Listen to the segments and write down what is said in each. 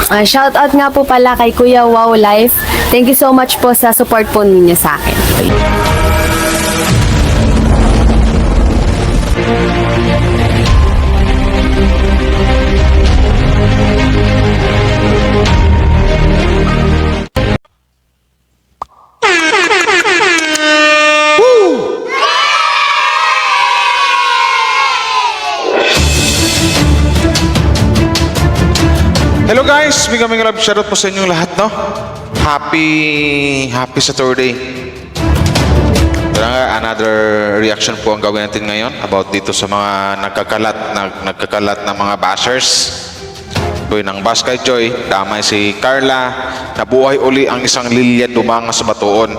Shoutout nga po pala kay Kuya Wow Life. Thank you so much po sa support po ninyo sa akin. Hello guys, bigyan love shoutout po sa inyong lahat, no? Happy Saturday. Ito na nga, another reaction po ang gawin natin ngayon about dito sa mga nagkakalat na mga bashers. Ito ng bash kay Joy, damay si Carla, nabuhay uli ang isang lilya dumanga sa batuon.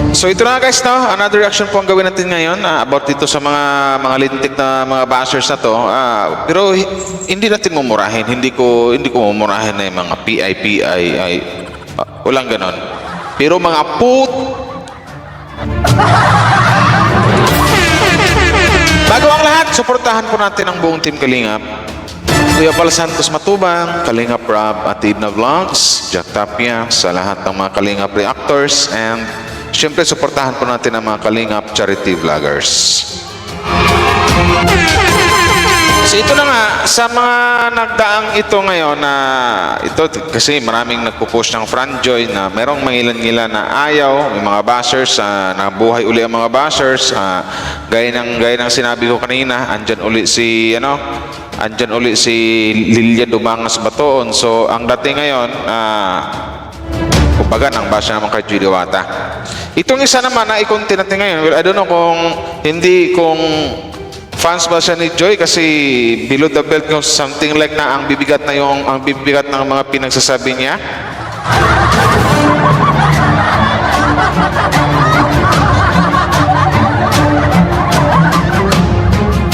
So ito na guys, no? Another reaction po ang gawin natin ngayon about dito sa mga lintik na mga bashers na to. Pero hindi natin mumurahin. Hindi ko mumurahin na yung mga PI. Walang ganon. Pero mga bago ang lahat, suportahan po natin ang buong Team Kalingap. Kuya Pal Santos Matubang, Kalingap Rob at Edna Vlogs, Jack Tapia, sa lahat ng mga Kalingap reactors, and siyempre, suportahan po natin ang mga Kalingap charity vloggers. So ito na nga, sa mga nagdaang ito ngayon na ito kasi maraming nagpo-post ng Franjoy na merong mangilan-ngilan na ayaw, may mga bashers, nabuhay uli ang mga bashers, gaya ng sinabi ko kanina, andyan uli si Lilya Dumangas Batoon. So ang dating ngayon, kumbaga nang basa naman kay Judy Wata. Itong isa naman na i-content natin ngayon, well, I don't know kung fans ba siya ni Joy kasi below the belt yung something like na ang bibigat ng mga pinagsasabi niya.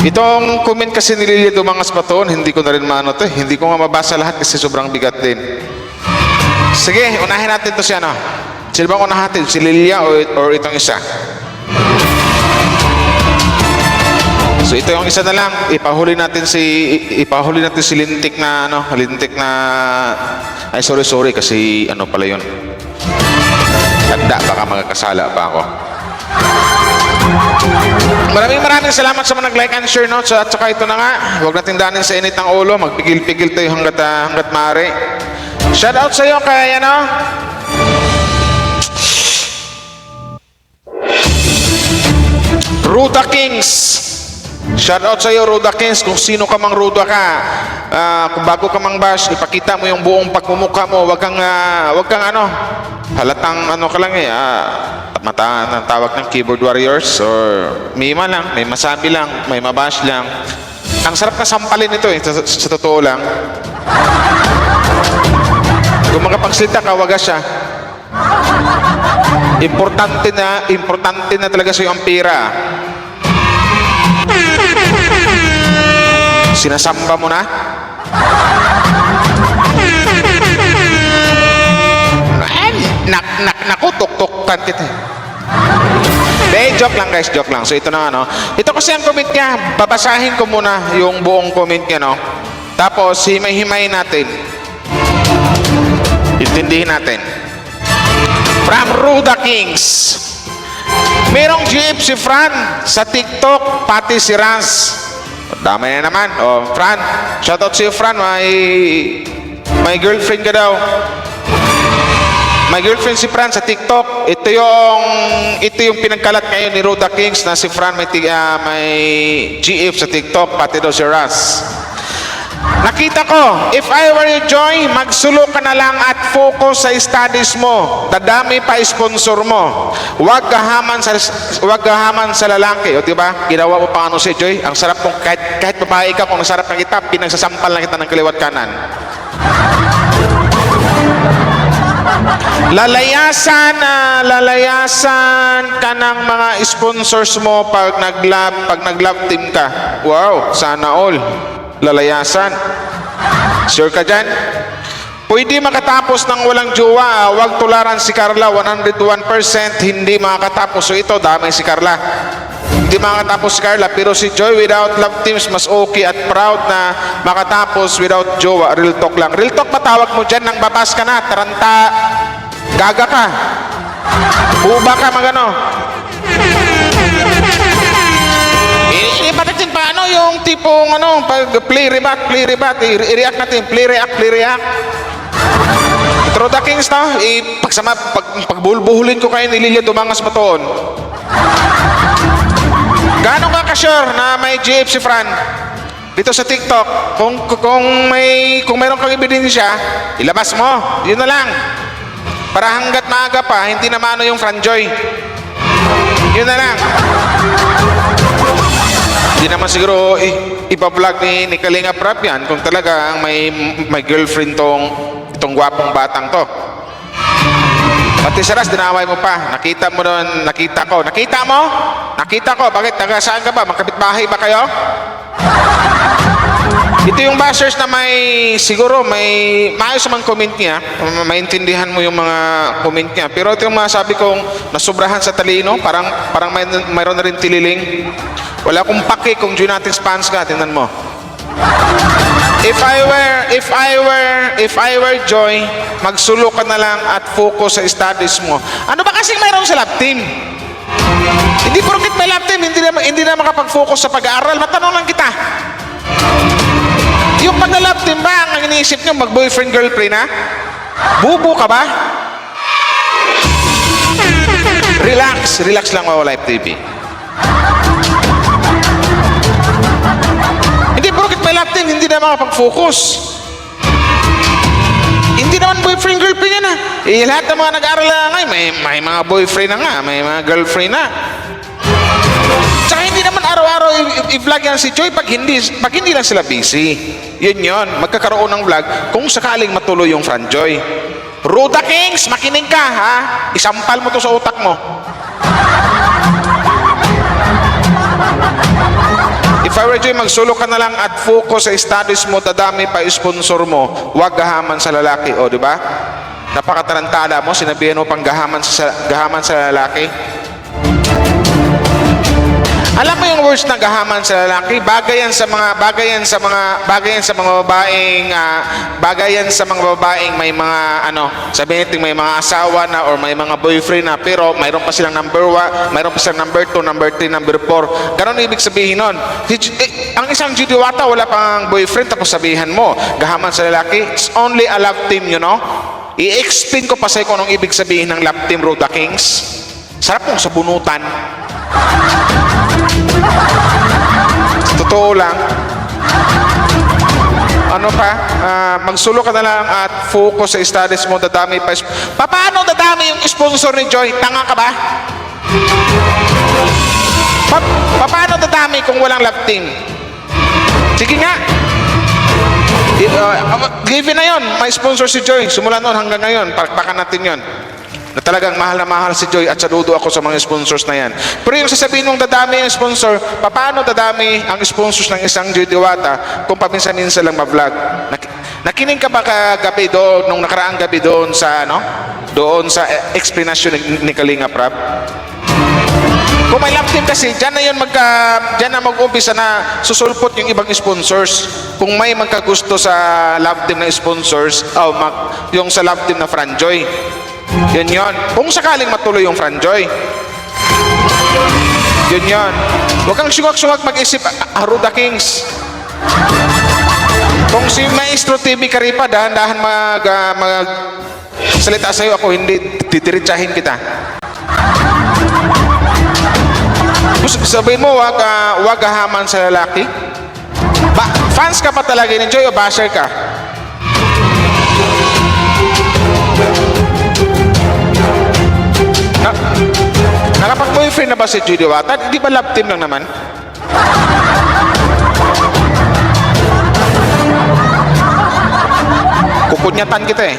Itong comment kasi ni Lilia Dumangas Batoon, hindi ko na rin maano to, hindi ko nga mabasa lahat kasi sobrang bigat din. Sige, unahin natin to si ano. Sino bang unahin natin? Si Lilia or itong isa? So ito yung isa na lang. Ipahuli natin si lintik na ay sorry kasi ano pala yun. Tanda, baka magkakasala pa ako. Maraming salamat sa mga nag-like and share, no? At saka ito na nga, huwag natin danin sa init ng ulo. Magpigil-pigil tayo hanggat maaari. Shout out sa iyo kay Ruda Kings. Shout out sa iyo Ruda Kings, kung sino ka mang Ruda ka. Kung bago ka mang bash, ipakita mo yung buong pagmumukha mo. Wag kang halatang ka lang mata ng tawag ng keyboard warriors or mima lang, may masabi lang, may mabash lang. Ang sarap na sampalin ito sa totoo lang. Kung makapagsalita ka, wagas siya. Importante na talaga sa iyo ang pera. Sinasamba mo na? Naku, tuk-tukan kita. Joke lang guys, joke lang. So ito na ito kasi ang comment niya. Babasahin ko muna yung buong comment niya, no? Tapos himay-himay natin. Intindihin natin. From Ruda Kings. Merong GF si Fran sa TikTok, pati si Rans. Damay na naman. Fran, shoutout si Fran. May girlfriend ka daw. May girlfriend si Fran sa TikTok. Ito yung pinagkalat ngayon ni Ruda Kings na si Fran may GF sa TikTok, pati daw si Rans. Nakita ko, if I were you, Joy, magsulo ka na lang at focus sa studies mo. Dadami pa sponsor mo. Huwag kahaman sa lalaki. O diba? Ginawa mo pa si Joy. Ang sarap kung kahit babae ka, kung nasarap ng kita, pinagsasampal lang kita ng kaliwat kanan. Lalayasan ka ng mga sponsors mo pag nag-love team ka. Wow, sana all. Lalayasan. Sure ka dyan? Pwede makatapos ng walang jowa. Huwag tularan si Carla. 101% hindi makakatapos. So ito, damay si Carla. Hindi makatapos Carla, pero si Joy without love teams mas okay at proud na makatapos without jowa. Real talk lang. Real talk matawag mo dyan nang babas ka na, taranta, gaga ka. Uba ka magano. Iba't din paano yung tipong ano, pag play rebat, i-react natin, play react. Throw the Kings na, pagbulbuhulin ko kayo ni Lilia Dumangas Matoon. Gaano ka ka-sure na may GF si Fran dito sa TikTok? Kung mayroon kang ebidensya, ilabas mo. Yun na lang. Para hanggat maaga pa, hindi na maano yung Fran Joy. Yun na lang. Hindi naman siguro ipa-vlog ni Kalinga Prab yan kung talagang may girlfriend itong gwapong batang to. Pati si Ras, dinaway mo pa. Nakita mo doon, nakita ko. Nakita mo? Nakita ko. Bakit? Taga saan ka ba? Magkapit-bahay ba kayo? Ito yung bashers na siguro may maayos naman comment niya. Maintindihan mo yung mga comment niya. Pero ito yung masabi kong nasubrahan sa talino. Parang mayroon na rin tililing. Wala akong pake kung Junatics fans ka. Tingnan mo. If I were Joy, magsulok ka na lang at focus sa studies mo. Ano ba kasing mayroon sa lab team? Hindi porket may lab team, hindi na makapag-focus sa pag-aaral. Matanong lang kita. Yung pag-lab team ba, ang iniisip nyo, mag-boyfriend, girlfriend na? Bubo ka ba? Relax lang, Wow Life TV. Hindi porket may lab team, hindi na makapag-focus. Hindi naman boyfriend, girlfriend yan ha. Lahat ng mga nag-aaral na ngayon, may mga boyfriend na nga, may mga girlfriend na. Tsaka hindi naman araw-araw i-vlog yan si Joy pag hindi lang sila busy. Yun, magkakaroon ng vlog kung sakaling matuloy yung Fran Joy. Ruda Kings, makinig ka ha. Isampal mo to sa utak mo. If I were Joy, magsulok ka na lang at focus sa studies mo, dadami pa sponsor mo, huwag gahaman sa lalaki. O, di ba? Napakatarantala mo, sinabihan mo pang gahaman sa lalaki. Alam mo yung words na gahaman sa lalaki, bagay yan sa mga babaeng may mga sabihin natin may mga asawa na or may mga boyfriend na pero mayroon pa silang number 1, mayroon pa silang number 2, number 3, number 4. Ganon ibig sabihin nun. Ang isang Judiwata wala pang boyfriend tapos sabihan mo gahaman sa lalaki, it's only a love team, you know. I-explain ko pa sa'yo kung anong ibig sabihin ng love team, Roda Kings. Sarap mong sabunutan. Totoo lang. Ano pa? Magsulo ka na lang at focus sa studies mo, dadami pa. Paano dadami yung sponsor ni Joy? Tanga ka ba? Paano dadami kung walang love team? Sige nga. Given na yon, may sponsor si Joy. Simula noon hanggang ngayon, pakpakan natin yon. Na talagang mahal na mahal si Joy at saludo ako sa mga sponsors na yan. Pero yung sasabihin mong dadami yung sponsor, paano dadami ang sponsors ng isang Joy Diwata kung paminsan-minsan lang ma-vlog? Nakinig ka ba kagabi doon, nung nakaraang gabi doon sa, explanation ni Kalinga Prab? Kung may love team kasi, dyan na mag-umpisa na susulpot yung ibang sponsors. Kung may magkagusto sa love team na sponsors, yung sa love team na Fran Joy. Yun. Kung sakaling matuloy yung Fran Joy. Yun. Huwag kang sungag-sungag mag-isip, Ruda Kings. Kung si Maestro TV Karipa, dahan-dahan salita sa'yo, ako hindi titiritsahin kita. Sabihin mo, wag gahaman sa lalaki. Fans ka pa talaga ni Joy o basher ka? Nakapag-boyfriend na ba si Joy Diwata? Hindi ba love team lang naman? Kukunyatan kita eh.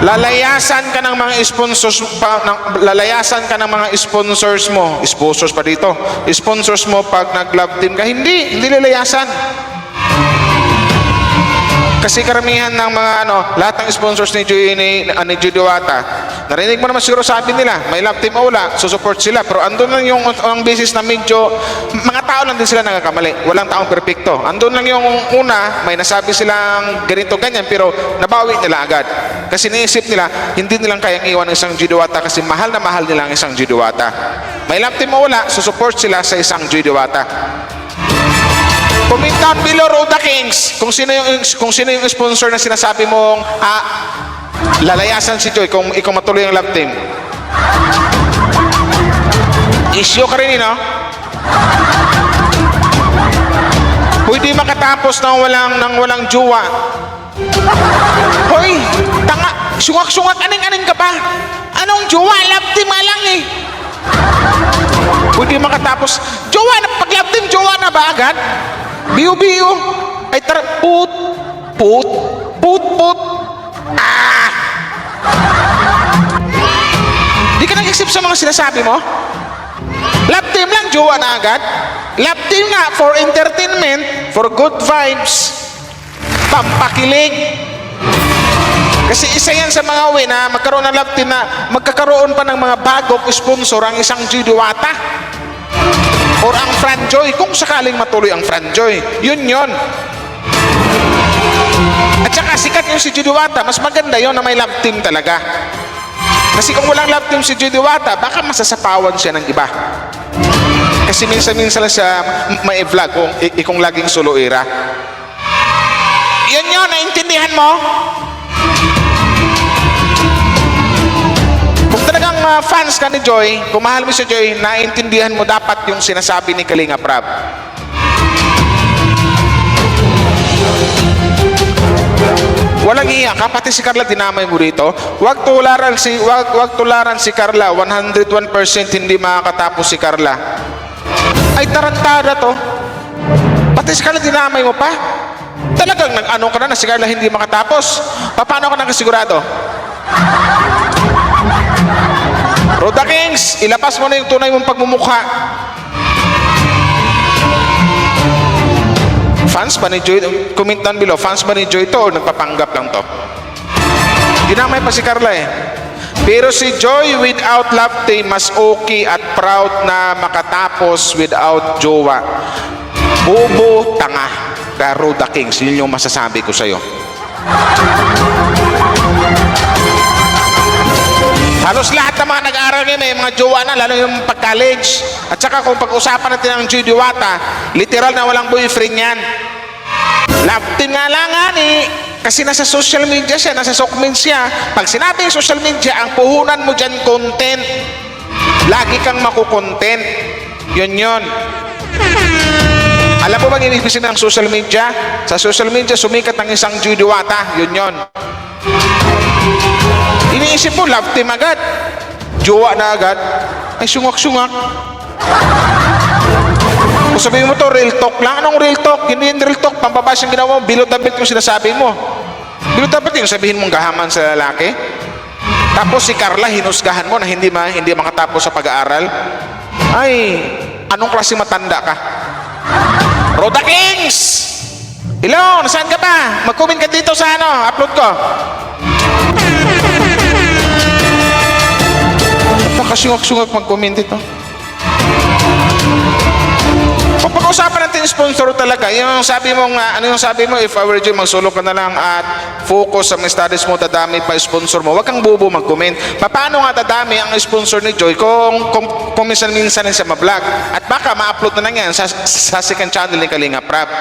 Lalayasan ka ng mga sponsors mo. Sponsors pa dito. Sponsors mo pag nag-love team ka. Hindi lalayasan. Kasi karamihan ng mga lahat ng sponsors ni Joy Diwata, Narinig mo naman siguro sabi nila, may love team o wala, susupport sila. Pero andun lang yung ang basis na medyo, mga tao lang din sila nagkakamali. Walang taong perfecto. Andun lang yung una, may nasabi silang ganito, ganyan, pero nabawi nila agad. Kasi naisip nila, hindi nilang kayang iwan ng isang Joey Diwata kasi mahal na mahal nila ang isang Joey Diwata. May love team o wala, susupport sila sa isang Joey Diwata. Comment down below, Roda Kings, kung sino yung sponsor na sinasabi mong lalayasan si Joy kung ikaw matuloy ang love team. Issue ka rin, no? Pwede makatapos nang walang jowa. Hoy, tanga, sungak-sungak, aning-aning ka pa. Anong jowa? Love team nga lang eh. Pwede makatapos. Jowa na, pag love team, jowa na ba agad? Biyo-biyo. Ay tara, put. Di ka nag-isip sa mga sinasabi mo? Love team lang, jowa na agad. Love team nga, for entertainment, for good vibes, pampakilig. Kasi isa yan sa mga way na magkaroon ng love team na magkakaroon pa ng mga bagong sponsor ang isang Joey Diwata. Or ang Franjoy, kung sakaling matuloy ang Franjoy. Yun. At saka sikat yung si Joey Diwata, mas maganda yon na may love team talaga. Kasi kung walang love team si Joey Diwata, baka masasapawan siya ng iba. Kasi minsan-minsan lang siya may vlog kung laging solo era. Yun, naintindihan mo? Kung talagang fans ka ni Joy, kung mahal mo si Joy, naintindihan mo dapat yung sinasabi ni Kalinga Prab. Walang iya ka, pati si Carla dinamay mo rito. Wag tularan si Carla, 101% hindi makakatapos si Carla. Ay tarantada to. Pati si Carla dinamay mo pa. Talagang nag-ano ka na si Carla hindi makatapos. Paano ka nakasigurado? Roda Kings, ilapas mo na yung tunay mong pagmumukha. Fans ba ni Joy? Comment down below, fans ba ni Joy to o nagpapanggap lang to? Dinamay pa si Carla eh. Pero si Joy without love team mas okay at proud na makatapos without jowa. Bobo, tanga. Kaya Roda Kings, yun yung masasabi ko sa'yo. Halos lahat ng mga nag-aaral ngayon may mga jowa na, lalo yung pag-college. At saka kung pag-usapan natin ang Joey Diwata, literal na walang boyfriend yan. Love team nga lang eh. Kasi nasa social media siya, nasa sokmen siya. Pag sinabing social media, ang puhunan mo dyan content. Lagi kang makukontent. Yun. Alam mo ba ibig sabihin ng social media? Sa social media, sumikat ang isang Joey Diwata. Yun. Iniisip mo, love team agad. Jowa na agad. Ay, sungak-sungak. Kung sabihin mo to, real talk lang. Anong real talk? Hindi yung real talk. Pambabas yung ginawa mo. Bilot-dabit yung sinasabi mo. Bilot-dabit yung sabihin mong gahaman sa lalaki. Tapos si Carla, hinusgahan mo na hindi makatapos sa pag-aaral. Ay, anong klase matanda ka? Roda Kings! Hello, nasaan ka ba? Mag-comment ka dito sa upload ko. Napakasungak-sungak mag-comment ito. Pag-usapan natin yung sponsor talaga, yung sabi mo ano yung sabi mo, if I were you, magsulong ka na lang at focus sa mga studies mo, dadami pa sponsor mo. Huwag kang bobo mag-comment. Paano nga dadami ang sponsor ni Joy kung minsan-minsan siya ma-vlog? At baka ma-upload na lang yan sa second channel ni Kalinga Prab.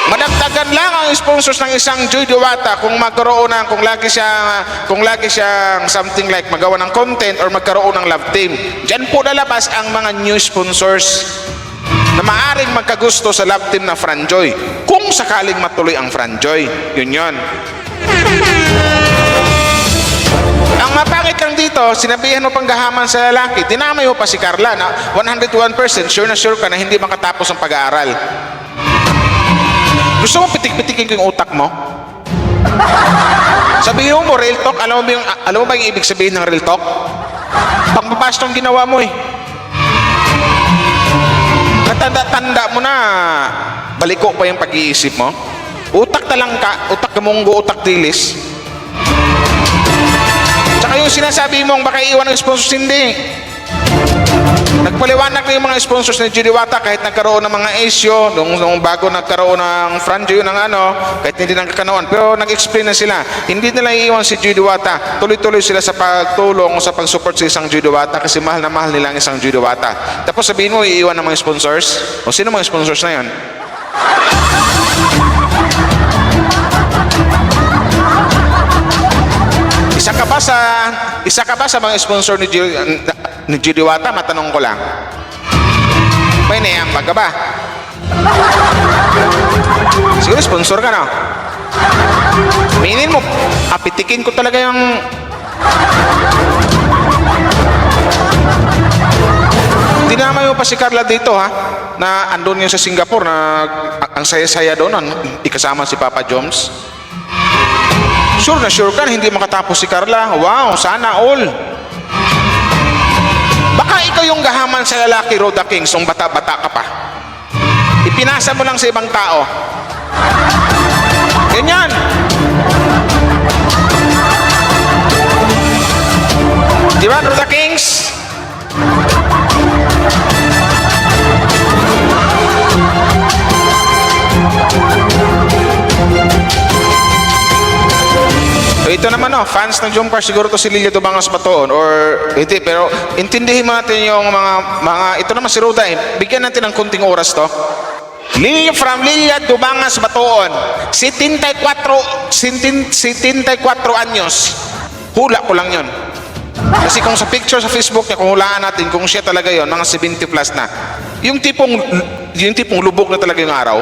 Madagdagan lang ang sponsors ng isang Joey Diwata kung magkaroon ng kung lagi siyang something like magawa ng content or magkaroon ng love team. Diyan po lalabas ang mga new sponsors na maaring magkagusto sa love team na Franjoy kung sakaling matuloy ang Franjoy. Yun. Ang mapangit lang dito, sinabihan mo pang gahaman sa lalaki, dinamay mo pa si Carla na 101% sure na sure ka na hindi makatapos ang pag-aaral. Gusto mo pitik-pitikin ko yung utak mo? Sabihin mo real talk, alam mo ba yung ibig sabihin ng real talk? Pangbabash tong ginawa mo eh. Natanda-tanda mo na baliko pa yung pag-iisip mo. Utak talang ka, utak gamunggo, utak dilis. Tsaka Baka yung sinasabi mong baka iwan ng sponsors, hindi. Nagpaliwanag na yung mga sponsors ng Joey Diwata kahit nagkaroon ng mga issue, nung bago nagkaroon ng franchise ng kahit hindi nagkakanaon. Pero nag-explain na sila. Hindi nila iiwan si Joey Diwata. Tuloy-tuloy sila sa pagtulong, sa pag-support sa isang Joey Diwata kasi mahal na mahal nila ang isang Joey Diwata. Tapos sabihin mo, iiwan ng mga sponsors? O sino mga sponsors na yan? Isa ka ba sa mga sponsor ni Joey Diwata? Matanong ko lang. May nayambag ka ba? Siguro sponsor ka, no? Minin mo, apitikin ko talaga yung... Dinamay mo pa si Carla dito, ha? Na andun yun sa Singapore na ang saya-saya doon, ikasama si Papa Joms. Sure na sure ka na hindi makatapos si Carla. Wow, sana all. Baka ikaw yung gahaman sa lalaki, Roda Kings, nung bata-bata ka pa. Ipinasa mo lang sa ibang tao. Ganyan. Di ba, Roda Kings? Ito naman fans ng Jomcar, siguro to si Lilia Dubangas Batoon or hindi, pero intindihin mo natin yung mga ito naman si Roda, bigyan natin ng kunting oras to. From Lilia Dubangas Batoon, 74 anyos. Hula ko lang yun. Kasi kung sa picture sa Facebook niya, kung hulaan natin kung siya talaga yon, mga 70 plus na. Yung tipong lubog na talaga yung araw.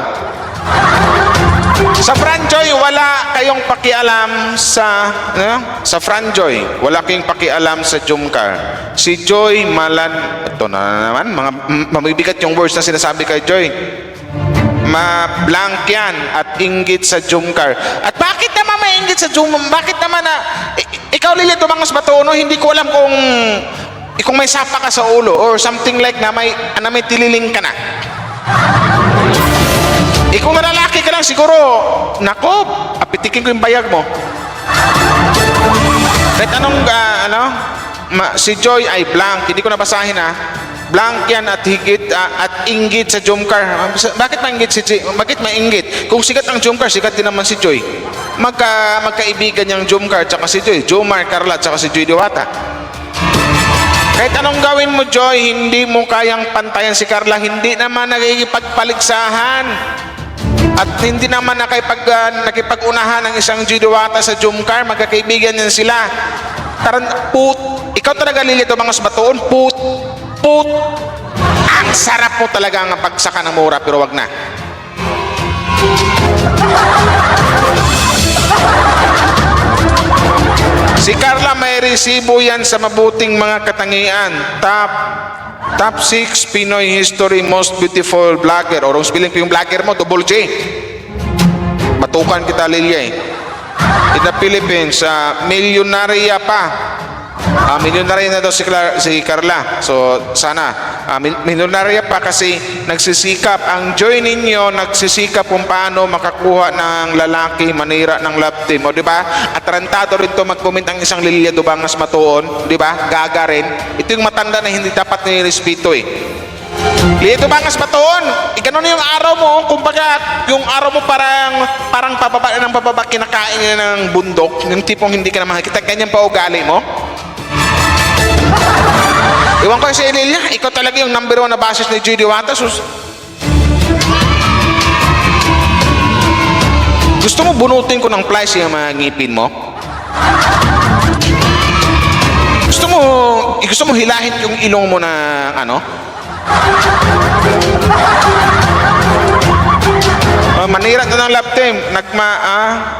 Sa Franjoy, wala kayong pakialam sa Franjoy. Wala kayong pakialam sa Jomcar. Si Joy Malan, ito na naman, mga mamibigat yung words na sinasabi kay Joy. Blank yan at inggit sa Jomcar. At bakit naman may inggit sa Jomcar? Bakit naman ikaw Lilia Dubangas Batoon, hindi ko alam kung may sapa ka sa ulo or something like na may tililing ka na. Kung lalaki ka lang siguro, nako, apitikin ko yung bayag mo. Kahit si Joy ay blank, hindi ko nabasahin blank yan at higit at inggit sa Jomcar. Bakit mainggit? Kung sikat ang Jomcar, sikat din naman si Joy. Magkaibigan niyang Jomcar tsaka si Joy, Jomar, Carla tsaka si Joey Diwata. Kahit anong gawin mo, Joy, hindi mo kayang pantayan si Carla. Hindi naman nagigipagpaligsahan. At hindi naman nakipag-unahan ng isang Joey Diwata sa Jomcar. Magkakaibigan yan sila. Ikaw talaga, Lilia Dubangas Batoon, ang sarap mo talaga ang pagsaka ng mura, pero wag na. Si Carla may resibo yan sa mabuting mga katangian. Top 6 Pinoy history most beautiful vlogger. Or spelling ko yung vlogger mo, double J. Matukan kita, Lilia in the Philippines, milyonarya pa. Milyonarya na daw si Carla. So sana milyonarya pa kasi nagsisikap ang Joy ninyo, nagsisikap kung paano makakuha ng lalaki, manira ng love team, o di ba? Atarantado rin to mag-comment ang isang Lilia Dubangas Batoon, di ba? Gaga rin. Ito yung matanda na hindi dapat nirespeto Lilia Dubangas Batoon, ganun yung araw mo, kumbaga yung araw mo parang pababa kinakain niya ng bundok, yung tipong hindi ka na makikita, ganyan pa ugali mo. Iwan ko sa Lilia, ikaw talaga yung number 1 na basis ni Joey Diwata. Gusto mo bunutin ko ng flies yung mga ngipin mo? Gusto mo hilahin yung ilong mo na manira na ng love team,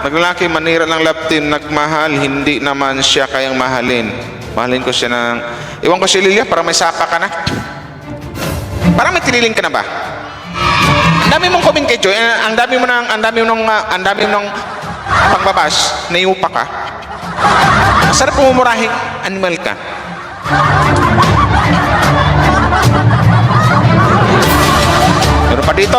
naglalaki manira ng love team, nagmahal, hindi naman siya kayang mahalin. Mahalin ko siya ng... Iwan ko si Lilia para may sapa ka na. Parang may tiniling ka na ba? Ang dami mong comment kay Joy. Ang dami mo ng pagbabash. Naiupa ka. Masarap pumumurahing animal ka. Meron pa dito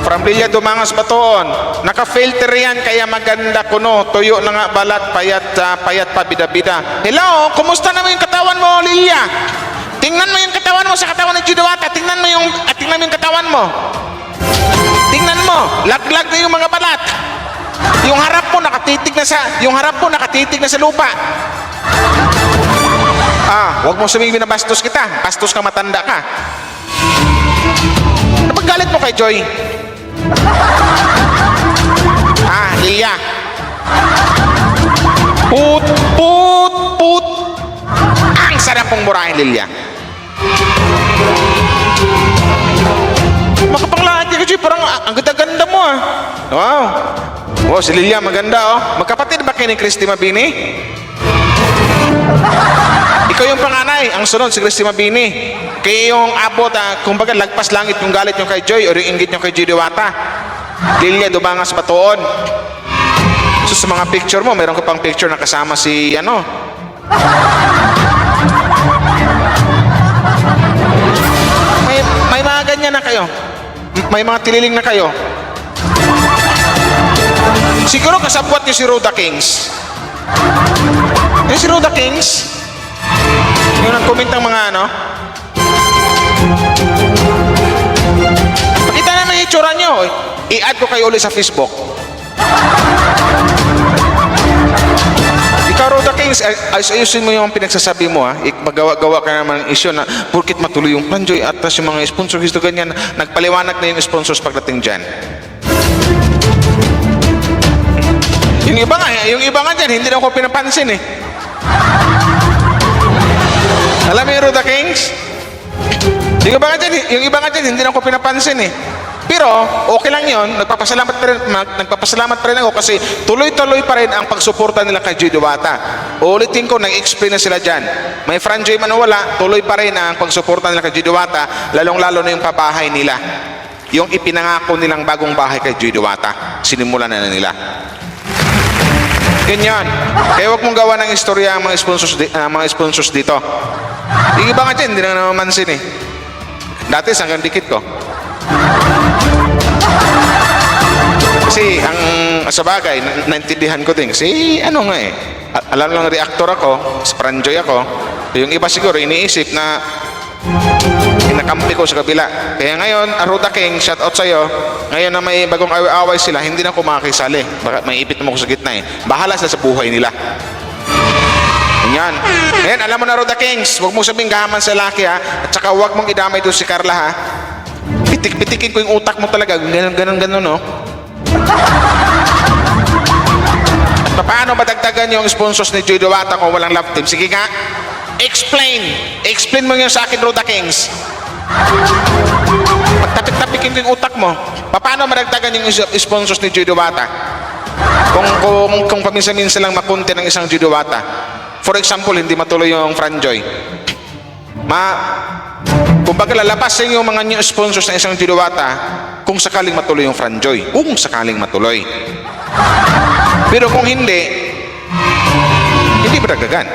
From Lilia Dumangas Batoon. Naka-filter yan, kaya maganda kuno. Tuyo na nga balat, payat pa bida-bida. Hello, kumusta naman yung katawan mo, Lilia? Tingnan mo yung katawan mo sa katawan ng Jidawata. Tingnan mo yung katawan mo. Tingnan mo, laglag na yung mga balat. Yung harap mo nakatitig na sa lupa. Huwag mo sabihin binabastos kita. Bastos ka, matanda ka. Napaggalit mo kay Joy? Lilia. Put. Ang sarap mong murahin, Lilia. Makapanglahat ka, Joy. Parang ang ganda-ganda mo, Wow. Wow, si Lilia maganda, Magkapatid ba kayo ni Christy Mabini? Ikaw yung panganay, ang sunod si Christy Mabini. Kaya yung abot, kumbaga lagpas langit yung galit yung kay Joy o yung inggit yung kay Joy Diwata. Lilia Dumangas Batoon. So sa mga picture mo, meron ka pang picture na kasama si may mga ganyan na kayo. May mga tililing na kayo. Siguro kasabwat niyo si Roda Kings. Yung si Roda Kings, yung nag-comment ng mga pakita naman yung itsura nyo. I-add ko kayo ulit sa Facebook. Ikaw, Roda Kings, ayusin mo yung pinagsasabi mo, Magawa-gawa ka naman ng issue na porkit matuloy yung Planjoy at tas yung mga sponsors gusto ganyan. Nagpaliwanag na yung sponsors pagdating dyan. Yung iba nga dyan, hindi na ako pinapansin Alam mo yung Roda Kings? Yung iba nga dyan, hindi na ako pinapansin Pero, okay lang yun. Nagpapasalamat pa rin ako kasi tuloy-tuloy pa rin ang pagsuporta nila kay Joy Diwata. Uulitin ko, nag-explain na sila dyan. May Franjoy man o wala, tuloy pa rin ang pagsuporta nila kay Joy Diwata, lalong-lalo na yung pabahay nila. Yung ipinangako nilang bagong bahay kay Joy Diwata. Sinimulan na nila. Ganyan. Kaya huwag mong gawa ng istorya ang mga sponsors dito. Yung iba nga dyan, hindi na namamansin Dati, hanggang dikit ko. Kasi, sa bagay, naintindihan ko din. Kasi, alam lang, reactor ako, Franjoy ako. Yung iba siguro, iniisip na inakampi ko sa kabila. Kaya ngayon, Roda King, shout out sa'yo. Ngayon na may bagong away sila, hindi na ako makakisali. Baka may ipit mo ko sa gitna Bahala sila sa buhay nila. Yan. Ngayon, alam mo na, Roda Kings, huwag mong sabing gahaman sa laki At saka huwag mong idamay doon si Carla Pitik-pitikin ko yung utak mo talaga. Ganon. At paano madagdagan yung sponsors ni Joy Diwata kung walang love team? Sige nga. Explain mo yun sa akin, Roda Kings. Pagtapik-tapikin ko yung utak mo. Paano madagdagan yung sponsors ni Joy Diwata? Kung paminsan-minsan lang makunti ng isang Joy Diwata. For example, hindi matuloy yung Franjoy. Kumbaga lalabasin yung mga new sponsors ng isang Joy Diwata kung sakaling matuloy yung Franjoy. Kung sakaling matuloy. Pero kung hindi madagdagan.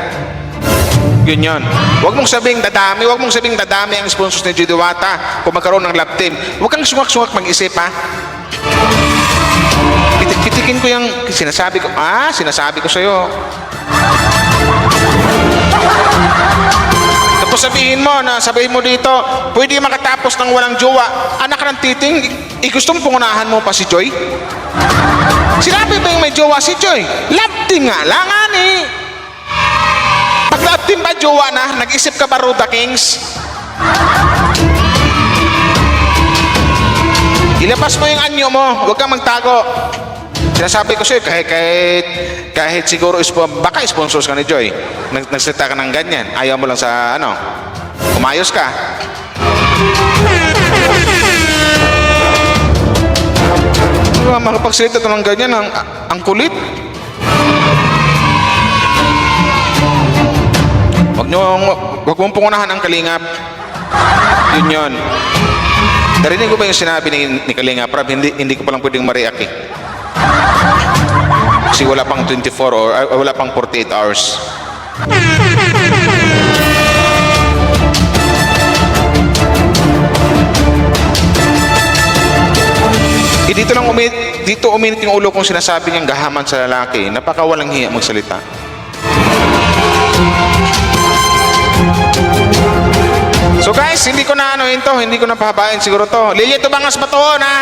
Yun yun. Huwag mong sabing dadami ang sponsors ng Joy Diwata kung magkaroon ng love team. Huwag kang sungak-sungak mag-isip Pitik-pitikin ko yung sinasabi ko sa'yo. Tapos sabihin mo dito, pwede makatapos ng walang jowa. Anak ng titing, gusto mo pangunahan mo pa si Joy? Sinabi ba yung may jowa si Joy? Love team nga lang, Pag love team ba jowa na, nag-isip ka ba, Roda Kings? Ilabas mo yung anyo mo, huwag kang magtago. Sinasabi ko sa'yo, kahit siguro baka sponsors ka ni Joy. Nagsalita ka ng ganyan. Ayaw mo lang sa umayos ka. Makapagsalita ito ng ganyan, ang kulit. Huwag mong pungunahan ang Kalingap. Yun. Narinig ko ba yung sinabi ni Kalingap? Hindi ko palang pwedeng ma-react Kasi wala pang 24 or wala pang 48 hours. Dito uminit yung ulo kong sinasabi niyang gahaman sa lalaki. Napakawalang hiya magsalita. So guys, hindi ko na hindi ko na pahabain siguro to. Lili, ito bangas batoon ha.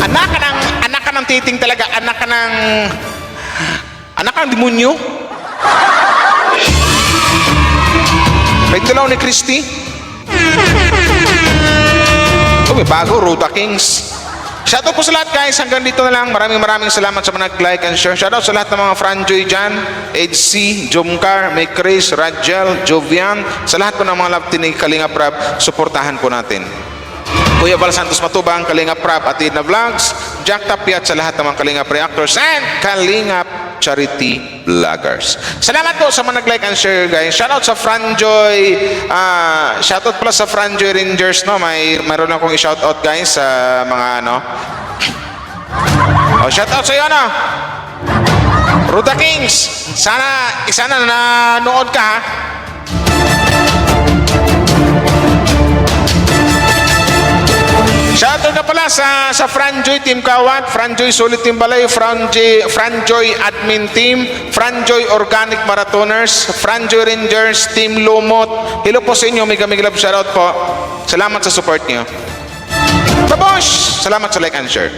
Anak ka ng titing talaga, anak ka ng demonyo. Pagdalaw ni Christy. May bago, Ruda Kings. Shoutout po sa lahat guys, hanggang dito na lang. Maraming salamat sa mga nag-like and share. Shoutout sa lahat ng mga Franjoy dyan, Ed C, Jomcar, May Chris, Rajel, Jovian, sa lahat po ng mga love team ni Kalinga Prab, suportahan po natin. Kuya Val Santos Matubang, Kalinga Prab, Atid na Vlogs, Jack Tapiat sa lahat ng mga Kalinga Reactors, and Kalinga Charity Vloggers. Salamat po sa mga nag-like and share guys. Shoutout sa Franjoy, shoutout pala sa Franjoy Rangers, no? Mayroon akong i-shoutout guys sa mga shoutout sa iyo, Ruda Kings. Sana nanood ka ha. Shoutout na pala sa Franjoy Team Kawat, Franjoy Solid Team Balay, Franjoy Admin Team, Franjoy Organic Marathoners, Franjoy Rangers, Team Lumot. Hello po sa inyo, mega love shoutout po. Salamat sa support niyo. Babosh! Salamat sa like and share.